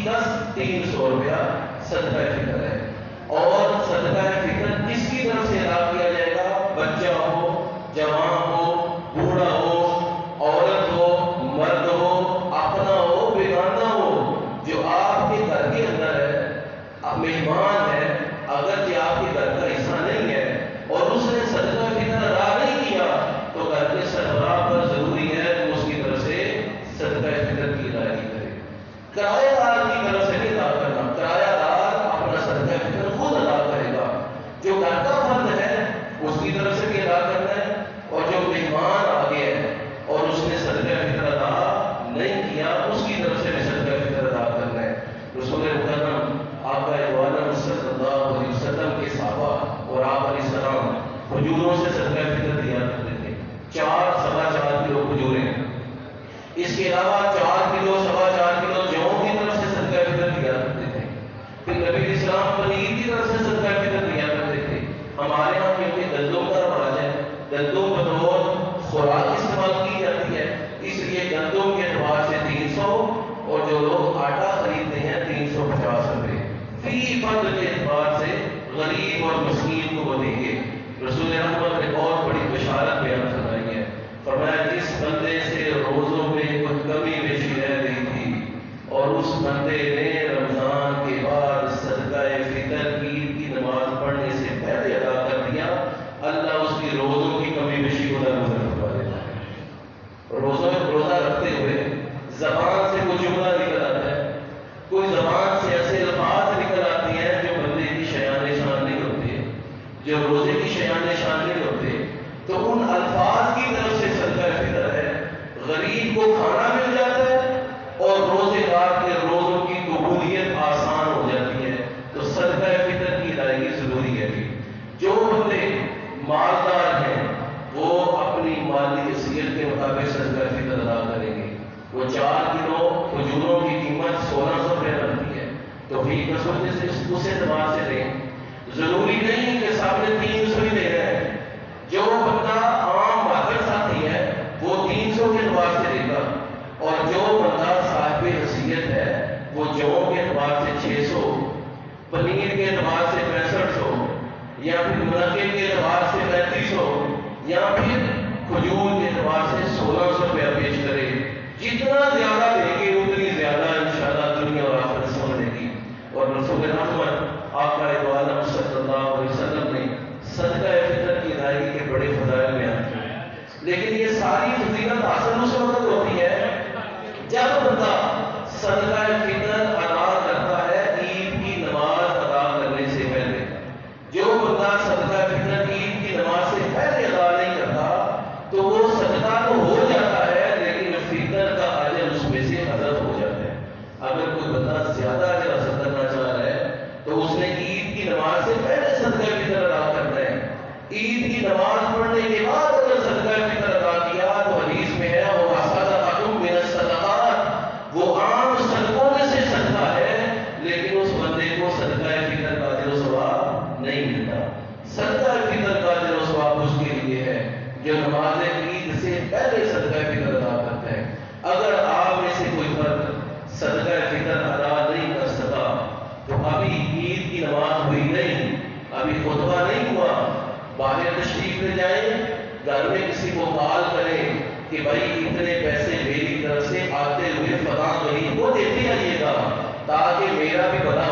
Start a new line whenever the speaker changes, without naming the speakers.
Fax 300 روپیہ صدقہ فطر ہے. اور صدقہ فطر کس کی طرف سے ادا کیا جائے گا؟ بچہ ہو، جوان ہو، بوڑھا ہو، عورت ہو، مرد ہو، اپنا ہو، بیگانہ ہو، جو آپ کے گھر کے اندر ہے، مہمان ہے، اگر یہ آپ کے گھر کا حصہ نہیں ہے اور اس نے صدقہ فطر ادا نہیں کیا تو گھر کے سربراہ پر ضروری ہے کہ اس کی طرف سے صدقہ فطر کی ادائیگی کرے. کرایہ دار کی طرف سے نہیں ادا کرنا، کرایہ دار اپنا صدقہ فطر خود ادا کرے گا. جو گھر کا فرد ہے اس کی طرف سے بھی ادا کرنا ہے، اور جو مہمان آ گیا ہے اور اس نے صدقہ فطر ادا نہیں کیا اس کی طرف سے بھی صدقہ فطر ادا کرنا ہے. رسول مکرم آقا عالم صلی اللہ علیہ وسلم کے صحابہ اور آپ علیہ السلام کھجوروں سے صدقہ فطر دیا کرتے تھے. 4-4.25 کلو کھجوریں، اس کے علاوہ 4 کلو 4.25 کلو جو کی طرف سے صدقہ فطر دیا کرتے تھے. پھر نبی اسلام پنیر کی طرف سے صدقہ فطر دیا کرتے تھے. ہمارے یہاں کیونکہ گندم کا رواج ہے، گندم بطور خوراک استعمال کی جاتی ہے، اس لیے گندم کے اعتبار سے 300 اور جو لوگ آٹا خریدتے ہیں 350 روپے فی فرد کے اعتبار سے غریب اور مسکین کو وہ دیں گے. رسول احمد نے بہت بڑی بشارت بیان فرمائی ہے. فرمایا جس بندے سے روزوں میں کچھ کمی بیشی رہ گئی تھی اور اس بندے نے رمضان کے بعد صدقہ فطر عید کی نماز پڑھنے سے پہلے ادا کر دیا، اللہ اس کی روزوں کی کمی بیشی کو درگزر کروا دیتا ہے. روزہ رکھتے ہوئے زبان سے کوئی جملہ نکل آتا ہے، کوئی زبان سے ایسے الفاظ نکل آتی ہیں جو بندے کی شیان شان نہیں ہوتے، جو روزے کی شیان شان نہیں ہوتے، تو ان الفاظ کی طرف سے صدقہ فطر ہے. غریب کو کھانا مل جاتا ہے اور روزے دار کے روزوں کی قبولیت آسان ہو جاتی ہے. تو صدقہ فطر کی ادائیگی ضروری ہے. جو بندے مالدار ہیں وہ اپنی مالی حیثیت کے مطابق صدقہ فطر ادا کریں گے. وہ 4 کلو کھجوروں کی قیمت 1600 روپے بنتی ہے تو بھی وجہ سے اس اعتبار سے دیں. ضروری نہیں کہ سامنے 300 ہی دے رہے ہیں. جو بندہ عام مارکیٹ ساتھی ہے وہ 300 کے اعتبار سے دے گا، اور جو بندہ صاحب حیثیت ہے وہ جو کے اعتبار سے 600، پنیر کے اعتبار سے 6500، یا پھر منقے کے اعتبار سے 3500، یا پھر کھجور کے اعتبار سے 1600 روپیہ پیش کرے. جتنا زیادہ دے گے اتنی زیادہ انشاءاللہ دنیا اور آخرت سمجھے گی. اور رسول رحمت آقا عالم صلی اللہ علیہ وسلم نے صدقہ فطر کی ادائیگی کے بڑے فضائل بیان کیے. لیکن یہ ساری فضیلت حاصل اس وقت ہوتی ہے جب بندہ صدقہ فطر ادا کرتا ہے عید کی نماز ادا کرنے سے پہلے. جو بندہ صدقہ فطر عید کی نماز سے پہلے ادا نہیں کرتا تو وہ صدقہ تو ہو جاتا ہے لیکن فطر کا اجر اس میں سے حذف ہو جاتا ہے. اگر کوئی بندہ زیادہ اجر حاصل کرنا چاہ رہا ہے تو اس نے عید کی نماز سے پہلے صدقہ فطر ادا کرنا ہے. عید کی نماز پڑھنے کے بعد اگر صدقہ فطر ادا کیا تو حدیث میں ہے وہ صدقۃ من الصدقات، وہ عام صدقوں میں سے صدقہ ہے لیکن اس بندے کو صدقہ فطر کا اجر و ثواب نہیں ملتا. صدقہ فطر کا اجر و ثواب اس کے لیے ہے جو نماز عید سے پہلے صدقہ فطر ادا کرتا ہے. اگر آپ میں سے کوئی فرد صدقہ فطر ادا نہیں کر سکا تو ابھی عید کی نماز ہوئی نہیں، ابھی خطبہ نہیں ہوا، باہر تشریف لے جائیں، گھر میں کسی کو کال کریں کہ بھائی اتنے پیسے میری طرف سے آتے ہوئے فلاں غریب کو دیتے آئیے گا تاکہ میرا بھی بھلا